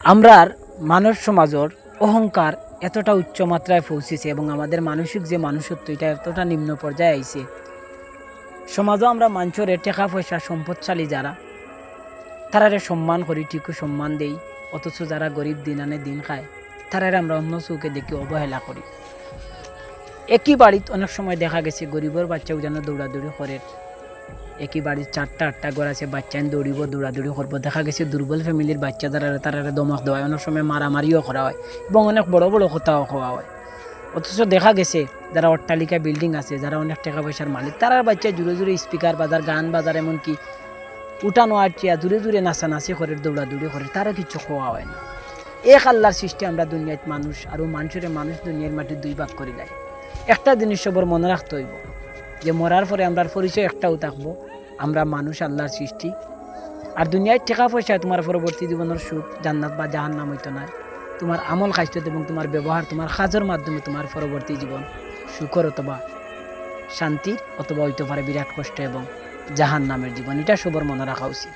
আমরার মানব সমাজের অহংকার এতটা উচ্চ মাত্রায় পৌঁছেছে এবং আমাদের মানসিক যে মানুষত্ব এটা এতটা নিম্ন পর্যায়ে আইছে। সমাজও আমরা মানুষের টাকা পয়সা সম্পদশালী যারা তারারে সম্মান করি, ঠিকই সম্মান দেই, অথচ যারা গরিব দিন আনে দিন খায় তারারে আমরা অন্য চৌকে দেখি অবহেলা করি। একই বাড়িতে অনেক সময় দেখা গেছে গরিবের বাচ্চাও যেন দৌড়াদৌড়ি করে, একই বাড়ির 4টা ঘর আছে, বাচ্চা দৌড়িব দৌড়াদৌড়ি করবো। দেখা গেছে দুর্বল ফ্যামিলির বাচ্চা তারা দমক দেওয়া হয়, অনেক সময় মারামারিও করা হয় এবং অনেক বড় বড় কথাও খাওয়া হয়। অথচ দেখা গেছে যারা অট্টালিকা বিল্ডিং আছে, যারা অনেক টাকা পয়সার মালিক, তারার বাচ্চা জুড়ে জুড়ে স্পিকার বাজার, গান বাজার, এমনকি উঠানো আটিয়া দূরে দূরে নাচানাচি করে, দৌড়াদৌড়ি করে, তারও কিছু খাওয়া হয় না। এক আল্লাহর সৃষ্টি আমরা দুনিয়াত মানুষ আর মানুষ দুনিয়ার মাটি দুই ভাগ করে দেয়। একটা জিনিস সবর মনে রাখতে হইব যে মরার পরে আমরা পরিচয় একটাও থাকবো, আমরা মানুষ, আল্লাহর সৃষ্টি। আর দুনিয়ায় টাকা পয়সা তোমার পরবর্তী জীবনের সুখ, জান্নাত বা জাহান্নাম হইতো না। তোমার আমল খাইস্ত এবং তোমার ব্যবহার, তোমার কাজের মাধ্যমে তোমার পরবর্তী জীবন সুখর অথবা শান্তি অথবা হইতে পারে বিরাট কষ্ট এবং জাহান্নামের জীবন। এটা সবার মনে রাখা উচিত।